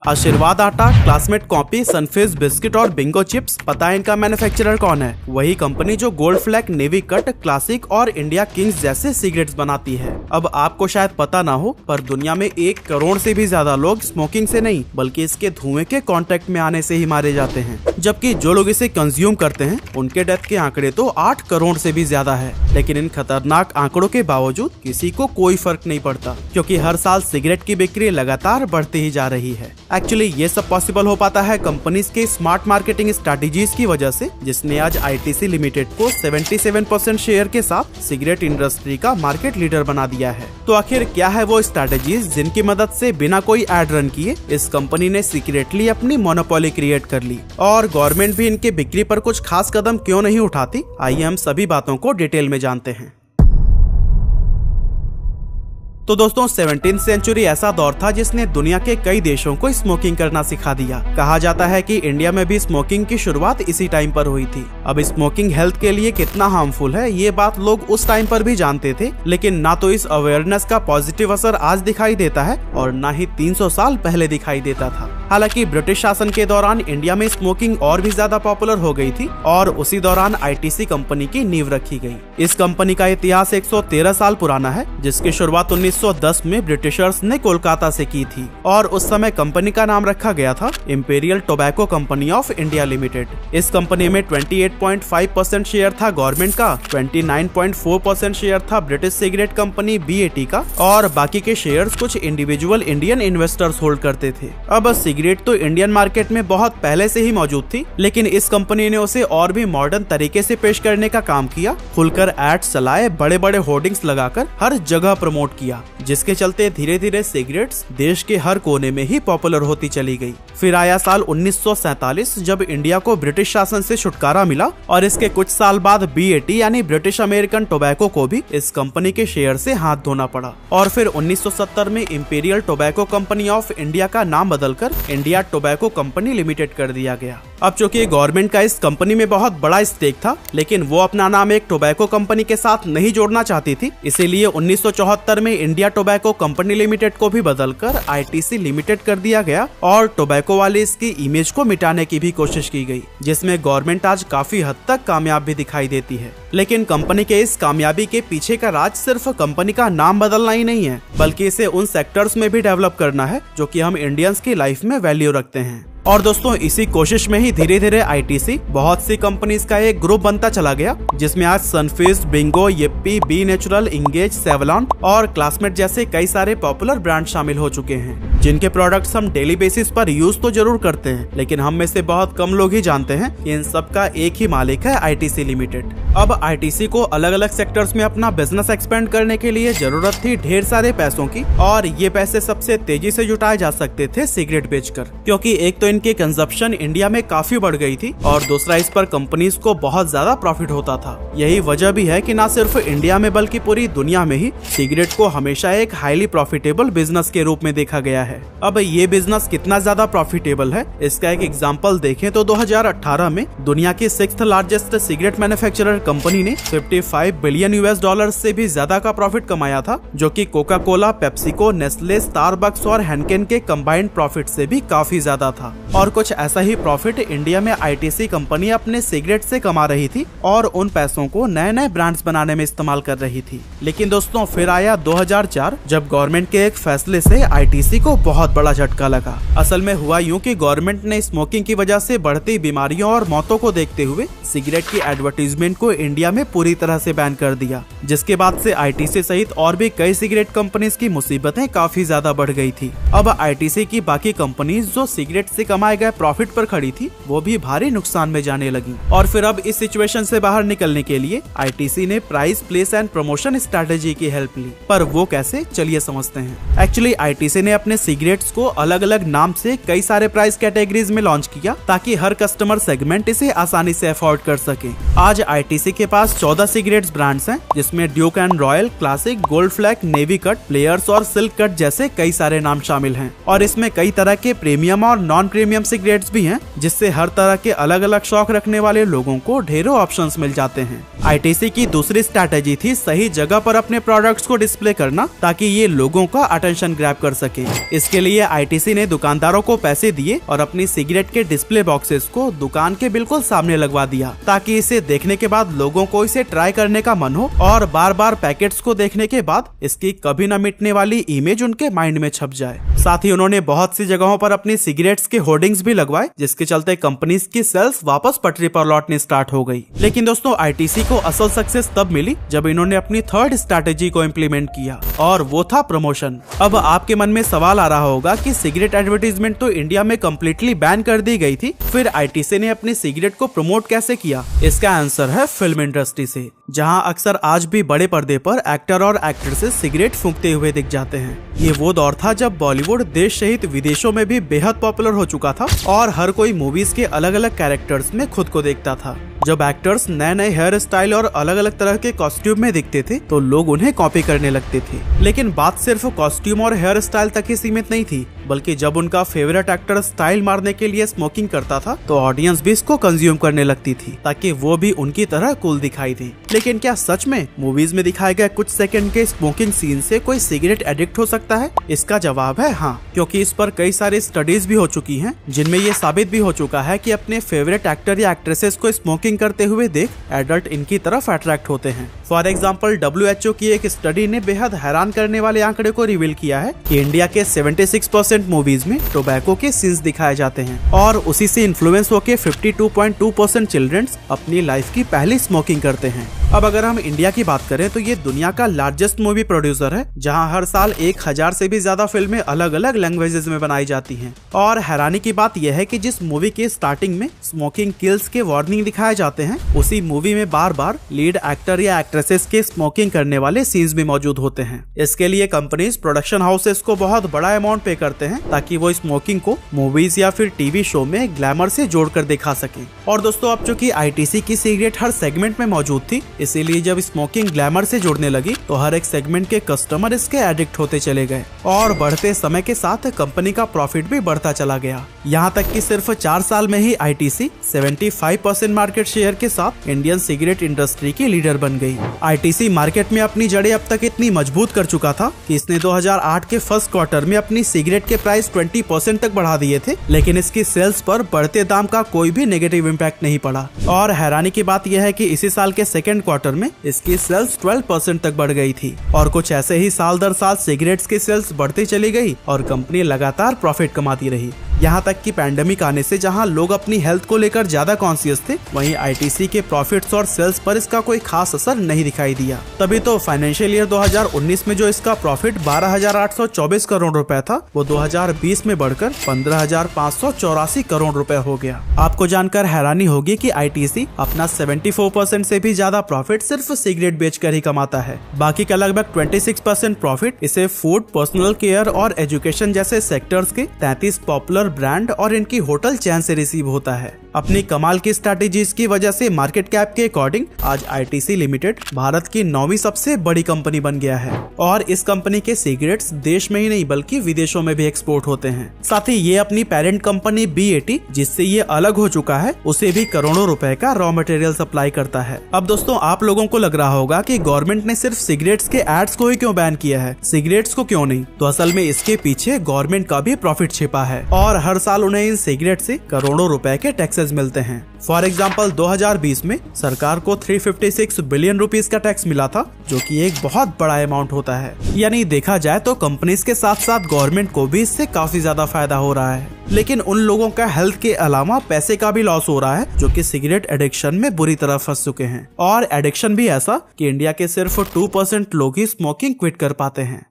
आशीर्वाद आटा, classmate copy, Sunfeast biscuit और बिंगो चिप्स, पता है इनका मैन्युफैक्चरर कौन है? वही कंपनी जो gold flag, navy cut, classic और इंडिया किंग्स जैसे सिगरेट्स बनाती है। अब आपको शायद पता ना हो, पर दुनिया में 1 करोड़ से भी ज्यादा लोग स्मोकिंग से नहीं बल्कि इसके धुएं के कांटेक्ट में आने से ही मारे जाते हैं, जबकि जो लोग इसे कंज्यूम करते हैं उनके डेथ के आंकड़े तो 8 करोड़ से भी ज्यादा है। लेकिन इन खतरनाक आंकड़ों के बावजूद किसी को कोई फर्क नहीं पड़ता, क्योंकि हर साल सिगरेट की बिक्री लगातार बढ़ती ही जा रही है। एक्चुअली ये सब पॉसिबल हो पाता है कंपनीज के स्मार्ट मार्केटिंग स्ट्रेटजीज की वजह से, जिसने आज आईटीसी लिमिटेड को 77% शेयर के साथ सिगरेट इंडस्ट्री का मार्केट लीडर बना दिया है। तो आखिर क्या है वो स्ट्रेटजीज जिनकी मदद से बिना कोई एड रन किए इस कंपनी ने सीक्रेटली अपनी मोनोपोली क्रिएट कर ली, और गवर्नमेंट भी इनके बिक्री पर कुछ खास कदम क्यों नहीं उठाती? आइए हम सभी बातों को डिटेल में जानते हैं। तो दोस्तों 17th सेंचुरी ऐसा दौर था जिसने दुनिया के कई देशों को स्मोकिंग करना सिखा दिया। कहा जाता है कि इंडिया में भी स्मोकिंग की शुरुआत इसी टाइम पर हुई थी। अब स्मोकिंग हेल्थ के लिए कितना हार्मफुल है ये बात लोग उस टाइम पर भी जानते थे, लेकिन ना तो इस अवेयरनेस का पॉजिटिव असर आज दिखाई देता है और ना ही 300 साल पहले दिखाई देता था। हालांकि ब्रिटिश शासन के दौरान इंडिया में स्मोकिंग और भी ज्यादा पॉपुलर हो गई थी और उसी दौरान आईटीसी कंपनी की नींव रखी गई। इस कंपनी का इतिहास 113 साल पुराना है, जिसकी शुरुआत 1910 में ब्रिटिशर्स ने कोलकाता से की थी और उस समय कंपनी का नाम रखा गया था imperial tobacco company of India limited. इस कंपनी में 28.5% शेयर था गवर्नमेंट का, 29.4% शेयर था ब्रिटिश सिगरेट कंपनी बीएटी का और बाकी के शेयर्स कुछ इंडिविजुअल इंडियन इन्वेस्टर्स होल्ड करते थे। अब सिगरेट तो इंडियन मार्केट में बहुत पहले से ही मौजूद थी, लेकिन इस कंपनी ने उसे और भी मॉडर्न तरीके से पेश करने का काम किया। खुलकर एड्स चलाए, बड़े बड़े होर्डिंग्स लगाकर हर जगह प्रमोट किया, जिसके चलते धीरे धीरे सिगरेट्स देश के हर कोने में ही पॉपुलर होती चली गई। फिर आया साल 1947 जब इंडिया को ब्रिटिश शासन से छुटकारा मिला और इसके कुछ साल बाद बीएटी यानी ब्रिटिश अमेरिकन टोबैको को भी इस कंपनी के शेयर से हाथ धोना पड़ा और फिर 1970 में imperial tobacco company of India का नाम बदलकर इंडिया टोबैको कंपनी लिमिटेड कर दिया गया। अब चूंकि गवर्नमेंट का इस कंपनी में बहुत बड़ा स्टेक था, लेकिन वो अपना नाम एक टोबैको कंपनी के साथ नहीं जोड़ना चाहती थी, इसीलिए 1974 में इंडिया टोबैको कंपनी लिमिटेड को भी बदलकर आईटीसी लिमिटेड कर दिया गया और टोबैको वाली इसकी इमेज को मिटाने की भी कोशिश की गई, जिसमें गवर्नमेंट आज काफी हद तक कामयाब भी दिखाई देती है। लेकिन कंपनी के इस कामयाबी के पीछे का राज सिर्फ कंपनी का नाम बदलना ही नहीं है, बल्कि इसे उन सेक्टर्स में भी डेवलप करना है जो कि हम इंडियंस की लाइफ में वैल्यू रखते हैं। और दोस्तों इसी कोशिश में ही धीरे धीरे आईटीसी बहुत सी कंपनीज का एक ग्रुप बनता चला गया, जिसमें आज Sunfeast, Bingo, Yippee, B Natural, Engage, Savlon और क्लासमेट जैसे कई सारे पॉपुलर ब्रांड शामिल हो चुके हैं, जिनके प्रोडक्ट्स हम डेली बेसिस पर यूज तो जरूर करते हैं, लेकिन हम में से बहुत कम लोग ही जानते हैं कि इन सब का एक ही मालिक है आईटीसी लिमिटेड। अब आईटीसी को अलग अलग सेक्टर्स में अपना बिजनेस एक्सपेंड करने के लिए जरूरत थी ढेर सारे पैसों की, और ये पैसे सबसे तेजी से जुटाए जा सकते थे सिगरेट बेचकर, क्योंकि एक तो इनकी कंजप्शन इंडिया में काफी बढ़ गई थी और दूसरा इस पर कंपनीज को बहुत ज्यादा प्रॉफिट होता था। यही वजह भी है कि न सिर्फ इंडिया में बल्कि पूरी दुनिया में ही सिगरेट को हमेशा एक हाईली प्रॉफिटेबल बिजनेस के रूप में देखा गया है। अब ये बिजनेस कितना ज्यादा प्रॉफिटेबल है इसका एक एग्जांपल देखें तो 2018 में दुनिया की 6th largest cigarette manufacturer company ने $55 बिलियन से भी ज्यादा का प्रॉफिट कमाया था, जो कि Coca Cola, PepsiCo, Nestle, Starbucks और हेनकेन के कंबाइंड प्रॉफिट से भी काफी ज्यादा था। और कुछ ऐसा ही प्रॉफिट इंडिया में आईटीसी कंपनी अपने सिगरेट से कमा रही थी और उन पैसों को नए नए ब्रांड्स बनाने में इस्तेमाल कर रही थी। लेकिन दोस्तों फिर आया 2004 जब गवर्नमेंट के एक फैसले से आईटीसी को बहुत बड़ा झटका लगा। असल में हुआ यूं कि गवर्नमेंट ने स्मोकिंग की वजह से बढ़ती बीमारियों और मौतों को देखते हुए सिगरेट की एडवर्टीजमेंट को इंडिया में पूरी तरह से बैन कर दिया, जिसके बाद से आईटीसी सहित और भी कई सिगरेट कंपनीज की मुसीबतें काफी ज्यादा बढ़ गई थी। अब आईटीसी की बाकी कंपनीज जो सिगरेट से कमाए गए प्रॉफिट पर खड़ी थी वो भी भारी नुकसान में जाने लगी। और फिर अब इस सिचुएशन से बाहर निकलने के लिए आईटीसी ने price, place and promotion strategy की हेल्प ली। पर वो कैसे, चलिए समझते हैं। एक्चुअली आईटीसी ने अपने सिगरेट्स को अलग अलग नाम से कई सारे प्राइस कैटेगरीज में लॉन्च किया ताकि हर कस्टमर सेगमेंट इसे आसानी से अफोर्ड कर सके। आज आईटीसी के पास 14 सिगरेट्स ब्रांड्स हैं, जिसमें जिसमें Duke and royal, classic, gold flag, navy cut, players और सिल्क कट जैसे कई सारे नाम शामिल हैं। और इसमें कई तरह के प्रीमियम और नॉन प्रीमियम सिगरेट्स भी हैं, जिससे हर तरह के अलग अलग शौक रखने वाले लोगों को ढेरों ऑप्शंस मिल जाते हैं। आईटीसी की दूसरी स्ट्रैटेजी थी सही जगह पर अपने प्रोडक्ट्स को डिस्प्ले करना, ताकि ये लोगों का अटेंशन ग्रैब कर सके। इसके लिए आईटीसी ने दुकानदारों को पैसे दिए और अपनी सिगरेट के डिस्प्ले बॉक्सेस को दुकान के बिल्कुल सामने लगवा दिया, ताकि इसे देखने के बाद लोगों को इसे ट्राई करने का मन हो और बार बार पैकेट्स को देखने के बाद इसकी कभी न मिटने वाली इमेज उनके माइंड में छप जाए। साथ ही उन्होंने बहुत सी जगहों पर अपनी सिगरेट्स के होर्डिंग्स भी लगवाए, जिसके चलते कंपनीज की सेल्स वापस पटरी पर लौटने स्टार्ट हो गई। लेकिन दोस्तों, आईटीसी को असल सक्सेस तब मिली जब इन्होंने अपनी थर्ड स्ट्रैटेजी को इम्प्लीमेंट किया, और वो था प्रमोशन। अब आपके मन में सवाल आ रहा होगा कि सिगरेट एडवर्टीजमेंट तो इंडिया में कम्प्लीटली बैन कर दी गई थी, फिर आईटीसी ने अपनी सिगरेट को प्रमोट कैसे किया? इसका आंसर है फिल्म इंडस्ट्री से, जहां अक्सर आज भी बड़े पर्दे पर एक्टर और एक्ट्रेसेस सिगरेट फूंकते हुए दिख जाते हैं। ये वो दौर था जब बॉलीवुड देश सहित विदेशों में भी बेहद पॉपुलर हो चुका था और हर कोई मूवीज के अलग अलग कैरेक्टर्स में खुद को देखता था। जब एक्टर्स नए नए हेयर स्टाइल और अलग अलग तरह के कॉस्ट्यूम में दिखते थे तो लोग उन्हें कॉपी करने लगते थे। लेकिन बात सिर्फ कॉस्ट्यूम और हेयर स्टाइल तक ही सीमित नहीं थी, बल्कि जब उनका फेवरेट एक्टर स्टाइल मारने के लिए स्मोकिंग करता था तो ऑडियंस भी इसको कंज्यूम करने लगती थी, ताकि वो भी उनकी तरह कूल दिखाई दे। लेकिन क्या सच में मूवीज में दिखाए गए कुछ सेकंड के स्मोकिंग सीन से कोई सिगरेट एडिक्ट हो सकता है? इसका जवाब है हाँ, क्योंकि इस पर कई सारी स्टडीज भी हो चुकी हैं, जिनमें ये साबित भी हो चुका है कि अपने फेवरेट एक्टर या एक्ट्रेसेस को स्मोकिंग करते हुए देख एडल्ट इनकी तरफ अट्रैक्ट होते हैं। फॉर एग्जाम्पल, WHO की एक स्टडी ने बेहद हैरान करने वाले आंकड़े को रिवील किया है कि इंडिया के 76% मूवीज में टोबैको के सीन्स दिखाए जाते हैं, और उसी से इन्फ्लुएंस होकर 52.2% चिल्ड्रंस अपनी लाइफ की पहली स्मोकिंग करते हैं। अब अगर हम इंडिया की बात करें तो ये दुनिया का लार्जेस्ट मूवी प्रोड्यूसर है, जहां हर साल 1000 से भी ज्यादा फिल्में अलग अलग लैंग्वेजेस में बनाई जाती हैं। और हैरानी की बात यह है कि जिस मूवी के स्टार्टिंग में स्मोकिंग किल्स के वार्निंग दिखाए जाते हैं, उसी मूवी में बार बार लीड एक्टर या एक्ट्रेसेस के स्मोकिंग करने वाले सीन्स भी मौजूद होते हैं। इसके लिए कंपनीज प्रोडक्शन हाउसेस को बहुत बड़ा अमाउंट पे करते हैं, ताकि वो स्मोकिंग को मूवीज या फिर टीवी शो में ग्लैमर से जोड़कर दिखा सके। और दोस्तों, अब चूंकि आईटीसी की सिगरेट हर सेगमेंट में मौजूद थी, इसीलिए जब स्मोकिंग ग्लैमर से जुड़ने लगी तो हर एक सेगमेंट के कस्टमर इसके एडिक्ट होते चले गए, और बढ़ते समय के साथ कंपनी का प्रॉफिट भी बढ़ता चला गया। यहाँ तक कि सिर्फ 4 साल में ही आईटीसी 75% मार्केट शेयर के साथ इंडियन सिगरेट इंडस्ट्री की लीडर बन गई। आईटीसी मार्केट में अपनी जड़ें अब तक इतनी मजबूत कर चुका था कि इसने 2008 के फर्स्ट क्वार्टर में अपनी सिगरेट के प्राइस 20% तक बढ़ा दिए थे, लेकिन इसकी सेल्स पर बढ़ते दाम का कोई भी नेगेटिव इम्पैक्ट नहीं पड़ा। और हैरानी की बात यह है कि इसी साल के सेकेंड क्वार्टर में इसकी सेल्स 12% तक बढ़ गई थी। और कुछ ऐसे ही साल दर साल सिगरेट्स की सेल्स बढ़ती चली गई और कंपनी लगातार प्रॉफिट कमाती रही। यहाँ तक कि पैंडेमिक आने से जहाँ लोग अपनी हेल्थ को लेकर ज्यादा कॉन्शियस थे, वहीं आईटीसी के प्रॉफिट्स और सेल्स पर इसका कोई खास असर नहीं दिखाई दिया। तभी तो फाइनेंशियल ईयर 2019 में जो इसका प्रॉफिट 12,824 करोड़ रुपए था, वो 2020 में बढ़कर 15,584 करोड़ रुपए हो गया। आपको जानकर हैरानी होगी कि आईटीसी अपना 74% से भी ज्यादा प्रॉफिट सिर्फ सिगरेट बेचकर ही कमाता है। बाकी का लगभग 26% प्रॉफिट इसे फूड, पर्सनल केयर और एजुकेशन जैसे सेक्टर्स के 33 पॉपुलर ब्रांड और इनकी होटल चेन से रिसीव होता है। अपनी कमाल की स्ट्रैटेजीज की वजह से मार्केट कैप के अकॉर्डिंग आज आईटीसी लिमिटेड भारत की 9वीं सबसे बड़ी कंपनी बन गया है, और इस कंपनी के सिगरेट्स देश में ही नहीं बल्कि विदेशों में भी एक्सपोर्ट होते हैं। साथ ही ये अपनी पेरेंट कंपनी BAT, जिससे ये अलग हो चुका है, उसे भी करोड़ों रुपए का रॉ मटेरियल सप्लाई करता है। अब दोस्तों, आप लोगों को लग रहा होगा कि गवर्नमेंट ने सिर्फ सिगरेट्स के एड्स को ही क्यों बैन किया है, सिगरेट्स को क्यों नहीं? तो असल में इसके पीछे गवर्नमेंट का भी प्रॉफिट छिपा है, और हर साल उन्हें इन सिगरेट से करोड़ों रुपए के टैक्सेस मिलते हैं। फॉर एग्जाम्पल, 2020 में सरकार को 356 बिलियन रुपीस का टैक्स मिला था, जो कि एक बहुत बड़ा अमाउंट होता है। यानी देखा जाए तो कंपनीज के साथ साथ गवर्नमेंट को भी इससे काफी ज्यादा फायदा हो रहा है। लेकिन उन लोगों का हेल्थ के अलावा पैसे का भी लॉस हो रहा है, जो कि सिगरेट एडिक्शन में बुरी तरह फंस चुके हैं। और एडिक्शन भी ऐसा कि इंडिया के सिर्फ 2% लोग ही स्मोकिंग क्विट कर पाते हैं।